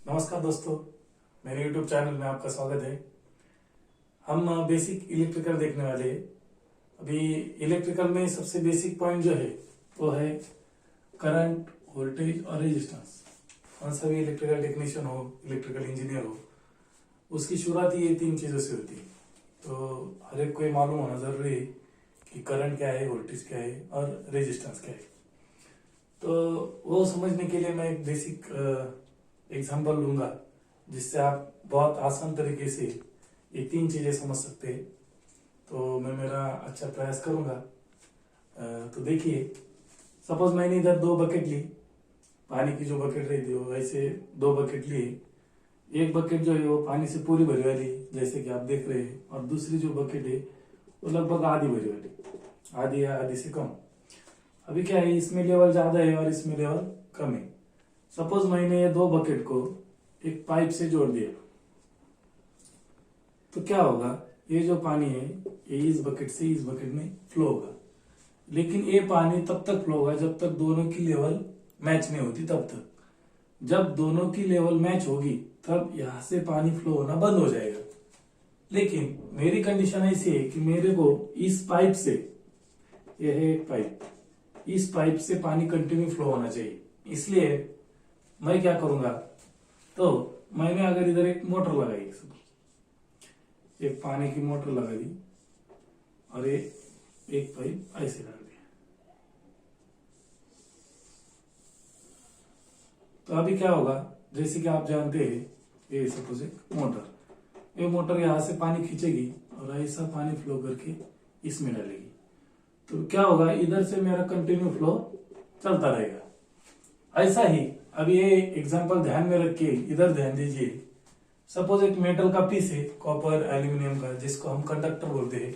नमस्कार दोस्तों, मेरे YouTube चैनल में आपका स्वागत है। हम बेसिक इलेक्ट्रिकल देखने वाले हैं। अभी इलेक्ट्रिकल में सबसे बेसिक पॉइंट जो है वो है करंट, वोल्टेज और रेजिस्टेंस। कौन सा भी इलेक्ट्रिकल टेक्नीशियन हो, इलेक्ट्रिकल इंजीनियर हो, उसकी शुरुआत ही ये तीन चीजों से होती है। तो हर एक को ये मालूम होना जरूरी है कि करंट क्या है, वोल्टेज क्या है और रेजिस्टेंस क्या है। तो वो समझने के लिए मैं एक बेसिक एग्जाम्पल लूंगा जिससे आप बहुत आसान तरीके से ये तीन चीजें समझ सकते हैं। तो मैं मेरा अच्छा प्रयास करूंगा। तो देखिए, सपोज मैंने इधर दो बकेट ली, पानी की जो बकेट रहती है वैसे दो बकेट लिए। एक बकेट जो है वो पानी से पूरी भरी वाली जैसे कि आप देख रहे हैं, और दूसरी जो बकेट है वो लगभग आधी भरी वाली, आधी या आधी से कम। अभी क्या है, इसमें लेवल ज्यादा है और इसमें लेवल कम है। सपोज मैंने ये दो बकेट को एक पाइप से जोड़ दिया, तो क्या होगा, ये जो पानी है ये इस बकेट से इस बकेट में फ्लो होगा। लेकिन ये पानी तब तक फ्लो होगा जब तक दोनों की लेवल मैच नहीं होती। तब तक जब दोनों की लेवल मैच होगी तब यहां से पानी फ्लो होना बंद हो जाएगा। लेकिन मेरी कंडीशन ऐसी है कि मेरे को इस पाइप से, यह है एक पाइप, इस पाइप से पानी कंटिन्यू फ्लो होना चाहिए। इसलिए मैं क्या करूंगा, तो मैंने अगर इधर एक मोटर लगाई, एक पानी की मोटर लगा दी और ये एक पाइप ऐसे डाल दिया, तो अभी क्या होगा, जैसे कि आप जानते हैं, ये सपोज एक मोटर, ये मोटर यहां से पानी खींचेगी और ऐसा पानी फ्लो करके इसमें डालेगी। तो क्या होगा, इधर से मेरा कंटिन्यू फ्लो चलता रहेगा। ऐसा ही अब ये एग्जांपल ध्यान में रख के इधर ध्यान दीजिए। सपोज एक मेटल का पीस है, कॉपर एल्यूमिनियम का, जिसको हम कंडक्टर बोलते हैं।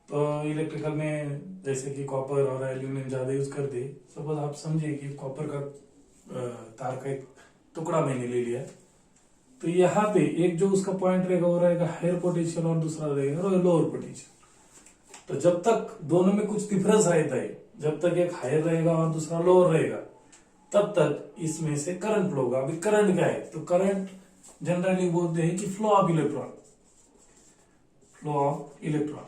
तो इलेक्ट्रिकल में जैसे कि कॉपर और एल्यूमिनियम ज्यादा यूज करते हैं। सपोज आप समझिए कि कॉपर का तार का एक टुकड़ा मैंने ले लिया, तो यहाँ पे एक जो उसका पॉइंट रहेगा वो रहेगा हायर पोटेंशियल और दूसरा रहेगा लोअर पोटेंशियल। तो जब तक दोनों में कुछ डिफरेंस रहता है, जब तक एक हायर रहेगा और दूसरा लोअर रहेगा, तब तक इसमें से करंट फ्लो होगा। अभी करंट क्या है, तो करंट जनरली बोलते हैं कि flow of electron, flow of electron.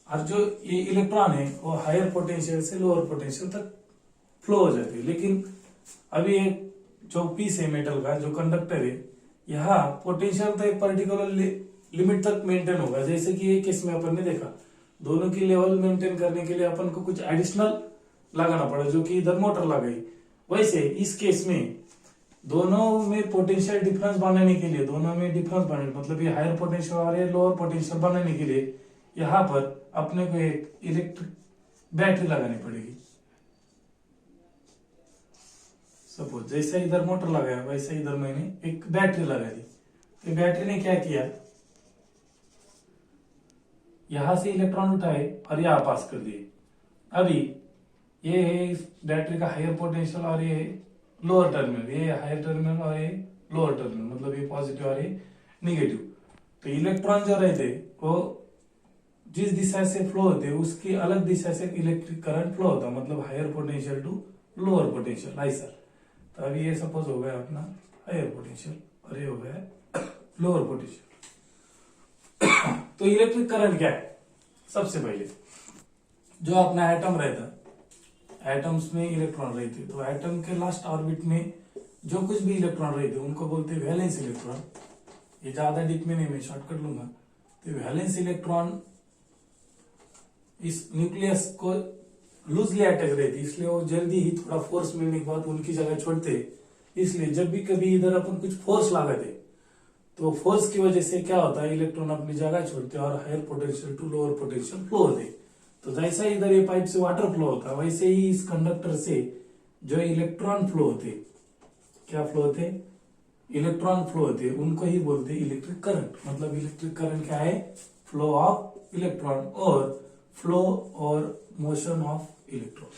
और जो ये इलेक्ट्रॉन है वो हायर पोटेंशियल से लोअर पोटेंशियल तक फ्लो हो जाती है। लेकिन अभी एक जो पीस है मेटल का, जो कंडक्टर है, यहाँ पोटेंशियल तो एक पर्टिकुलर लिमिट तक मेंटेन होगा। जैसे कि ये केस में अपन ने देखा, दोनों की लेवल मेंटेन करने के लिए अपन को कुछ एडिशनल लगाना पड़ा, जो कि इधर मोटर लगाई। वैसे इस केस में दोनों में पोटेंशियल डिफरेंस बनाने के लिए, दोनों में डिफरेंस बनाने मतलब ये हायर पोटेंशियल और ये लोअर पोटेंशियल बनाने के लिए यहाँ पर अपने को एक इलेक्ट्रिक बैटरी लगानी पड़ेगी। सपोज जैसे इधर मोटर लगाया वैसे इधर मैंने एक बैटरी लगा दी। तो बैटरी ने क्या किया, यहां से इलेक्ट्रॉन उठाए और यहां पास कर दिए। अभी ये है इस बैटरी का हायर पोटेंशियल और ये लोअर टर्मिनल, ये हायर टर्मिनल और ये लोअर टर्मिनल, मतलब ये पॉजिटिव और ये निगेटिव। तो इलेक्ट्रॉन जो रहते वो जिस दिशा से फ्लो होते उसकी अलग दिशा से इलेक्ट्रिक करंट फ्लो होता, मतलब higher potential to lower potential ऐसा। तो अभी ये सपोज हो गया अपना हायर पोटेंशियल और ये हो गया लोअर पोटेंशियल। तो इलेक्ट्रिक करंट क्या है, सबसे पहले जो अपना एटम रहता, एटम्स में इलेक्ट्रॉन रहते, तो एटम के लास्ट ऑर्बिट में जो कुछ भी इलेक्ट्रॉन रहते उनको बोलते हैं वैलेंस इलेक्ट्रॉन। ये ज्यादा डीप में नहीं, मैं शॉर्टकट लूंगा। तो वैलेंस इलेक्ट्रॉन इस न्यूक्लियस को लूजली अटैच रहती, इसलिए वो जल्दी ही थोड़ा फोर्स मिलने के बाद उनकी जगह छोड़ते। इसलिए जब भी कभी इधर अपन कुछ फोर्स लगाते तो फोर्स की वजह से क्या होता है, इलेक्ट्रॉन अपनी जगह छोड़ते और higher potential to lower potential flow होते। तो जैसा इधर ये पाइप से वाटर फ्लो होता वैसे ही इस कंडक्टर से जो इलेक्ट्रॉन फ्लो होते, क्या फ्लो होते, इलेक्ट्रॉन फ्लो होते, उनको ही बोलते इलेक्ट्रिक करंट। मतलब इलेक्ट्रिक करंट क्या है, फ्लो ऑफ इलेक्ट्रॉन और फ्लो और मोशन ऑफ इलेक्ट्रॉन,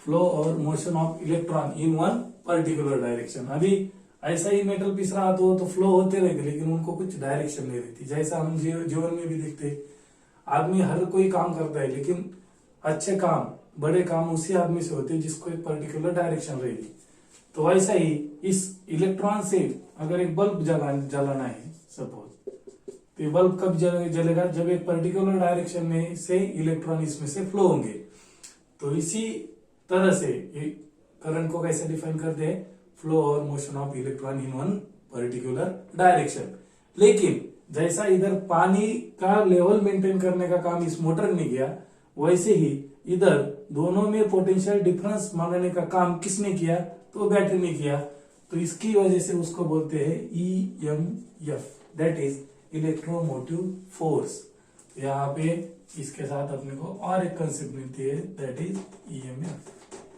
फ्लो और motion of electron in one particular direction. अभी ऐसा ही मेटल पीस रहा तो फ्लो होते रहते, लेकिन उनको कुछ डायरेक्शन नहीं रहती। जैसा हम जीवन में भी देखते, आदमी हर कोई काम करता है, लेकिन अच्छे काम, बड़े काम उसी आदमी से होते हैं जिसको एक पर्टिकुलर डायरेक्शन रहेगी। तो वैसा ही इस इलेक्ट्रॉन से अगर एक बल्ब जलाना है सपोज, तो ये बल्ब कब जलेगा, जब एक पर्टिकुलर डायरेक्शन में से इलेक्ट्रॉन इसमें से फ्लो होंगे। तो इसी तरह से करंट को कैसे डिफाइन करते हैं, फ्लो और motion of electron in one particular direction. लेकिन जैसा इधर पानी का लेवल मेंटेन करने का काम इस मोटर ने किया, वैसे ही इधर दोनों में पोटेंशियल डिफरेंस मांगने का काम किसने किया, तो बैटरी ने किया। तो इसकी वजह से उसको बोलते हैं EMF, that is electromotive force. यहाँ पे इसके साथ अपने को और एक कंसेप्ट मिलती है, that is EMF,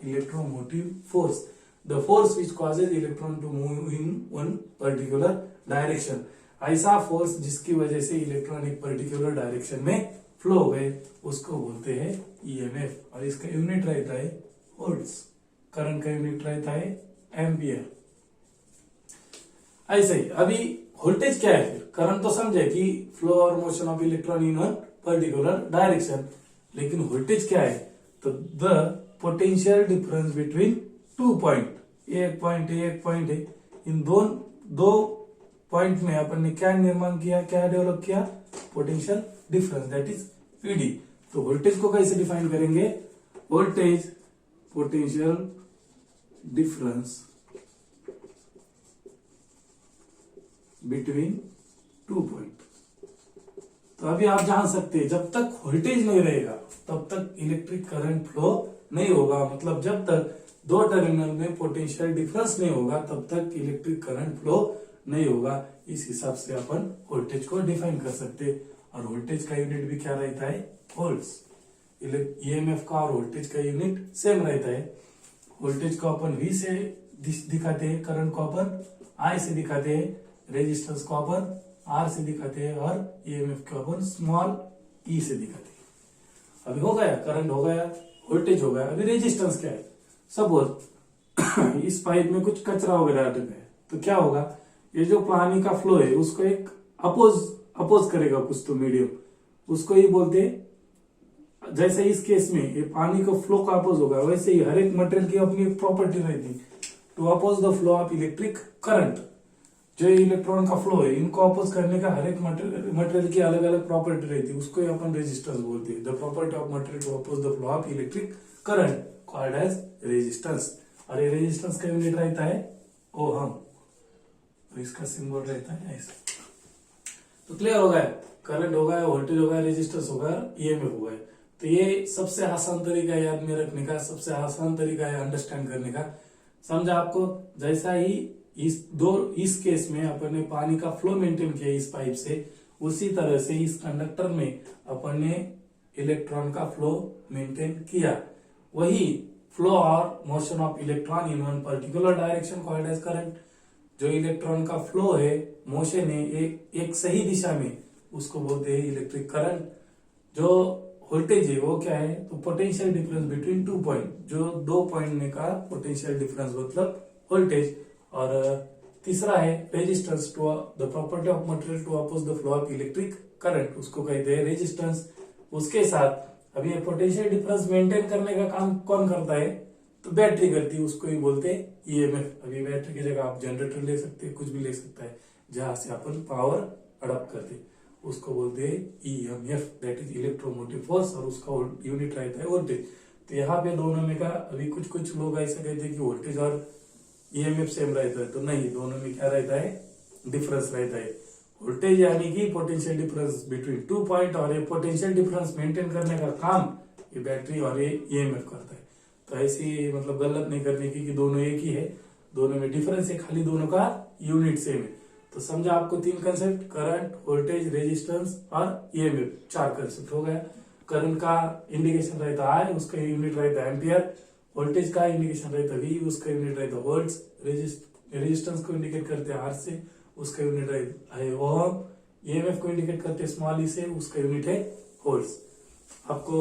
electromotive force, the force which causes electron to move in one particular direction. ऐसा फोर्स जिसकी वजह से इलेक्ट्रॉन एक पर्टिकुलर डायरेक्शन में फ्लो हो गए, उसको बोलते हैं EMF। और इसका यूनिट रहता है वोल्ट्स, करंट का यूनिट रहता है एम्पियर। ऐसे ही अभी वोल्टेज क्या है, फिर करंट तो समझे कि फ्लो और motion of electron in one particular direction, लेकिन वोल्टेज क्या है, तो the potential difference between 2 point, एक पॉइंट है, इन दो पॉइंट में अपन ने क्या निर्माण किया, क्या डेवलप किया, potential difference, that is PD। तो वोल्टेज को कैसे डिफाइन करेंगे, voltage potential difference between 2 point. तो अभी आप जान सकते हैं जब तक वोल्टेज नहीं रहेगा तब तक इलेक्ट्रिक करंट फ्लो नहीं होगा, मतलब जब तक दो टर्मिनल में पोटेंशियल डिफरेंस नहीं होगा तब तक इलेक्ट्रिक करंट फ्लो नहीं होगा। इस हिसाब से अपन वोल्टेज को डिफाइन कर सकते हैं। और वोल्टेज का यूनिट भी क्या रहता है, वोल्ट्स। EMF का और वोल्टेज का यूनिट सेम रहता है। वोल्टेज को अपन V से दिखाते हैं, करंट को अपन I से दिखाते हैं, रेजिस्टेंस को अपन R से दिखाते हैं और EMF को अपन स्मॉल e से दिखाते हैं। अभी हो गया, करंट हो गया, वोल्टेज हो गया। अभी रेजिस्टेंस क्या है, सपोज इस पाइप में कुछ कचरा वगैरह अटक है, तो क्या होगा, ये जो पानी का फ्लो है उसको एक अपोज करेगा कुछ तो मीडियम, उसको ही बोलते हैं। जैसे इस केस में ये पानी को फ्लो का अपोज होगा, वैसे ही हर एक मटेरियल की अपनी एक प्रॉपर्टी रहती है to oppose the flow of electric current. जो इलेक्ट्रॉन का फ्लो है इनको अपोज करने का हर एक मटेरियल की अलग अलग प्रॉपर्टी रहती है, उसको ही अपन रेजिस्टेंस बोलते हैं। The property of material to oppose the flow of electric current called as resistance. और ये रेजिस्टेंस का यूनिट रहता है ओहम, तो इसका सिंबल रहता है ऐसा। तो क्लियर हो गया, करंट हो गया, वोल्टेज हो गया, रेजिस्टेंस हो गया, EMF हो गया। तो ये सबसे आसान तरीका है याद में रखने का, सबसे आसान तरीका है अंडरस्टैंड करने का। समझा आपको, जैसा ही इस केस में अपन ने पानी का फ्लो मेंटेन किया इस पाइप से, उसी तरह से इस कंडक्टर में अपन ने इलेक्ट्रॉन का फ्लो मेंटेन किया। वही फ्लो और motion of electron in one particular direction called as current. जो इलेक्ट्रॉन का फ्लो है, मोशन है एक सही दिशा में, उसको बोलते हैं इलेक्ट्रिक करंट। जो वोल्टेज है वो क्या है, तो पोटेंशियल डिफरेंस बिटवीन 2 पॉइंट, जो 2 पॉइंट में का पोटेंशियल डिफरेंस मतलब वोल्टेज। और तीसरा है resistance, to the property of material to oppose the flow of electric current, उसको कहते हैं रेजिस्टेंस। उसके साथ अभी पोटेंशियल डिफरेंस मेंटेन करने का काम कौन करता है, तो बैटरी करती है, उसको ही बोलते हैं EMF। अभी बैटरी की जगह आप जनरेटर ले सकते हैं, कुछ भी ले सकता है जहां से अपन पावर अडॉप्ट करते हैं, उसको बोलते हैं EMF, that is electromotive force. और उसका यूनिट रहता है वोल्टेज। तो यहाँ पे दोनों में का अभी कुछ लोग ऐसा कहते हैं कि वोल्टेज और EMF सेम रहता है, तो नहीं, दोनों में क्या रहता है, डिफरेंस रहता है। वोल्टेज यानी कि पोटेंशियल डिफरेंस बिटवीन 2 पॉइंट, और ये पोटेंशियल डिफरेंस मेंटेन करने का काम ये बैटरी और ये EMF करता है। तो ऐसी मतलब गलत नहीं करने की कि दोनों एक ही है, दोनों में डिफरेंस है, खाली दोनों का यूनिट सेम है। तो समझा आपको 3 कंसेप्ट, करंट, वोल्टेज, रेजिस्टेंस और EMF, 4 कंसेप्ट हो गया। करंट का इंडिकेशन रहता है, उसका यूनिट रहता है एम्पियर। वोल्टेज का इंडिकेशन रहता है V, उसका यूनिट रहता है वोल्ट्स। रेजिस्टेंस को इंडिकेट करते हैं R से, उसका यूनिट है ओम। EMF को इंडिकेट करते हैं स्मॉल e से, उसका यूनिट है वोल्ट्स। आपको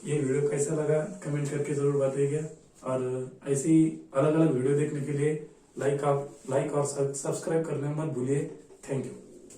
ये वीडियो कैसा लगा कमेंट करके जरूर बताइएगा। और ऐसे ही अलग अलग वीडियो देखने के लिए लाइक और सब्सक्राइब करना मत भूलिए। Thank you.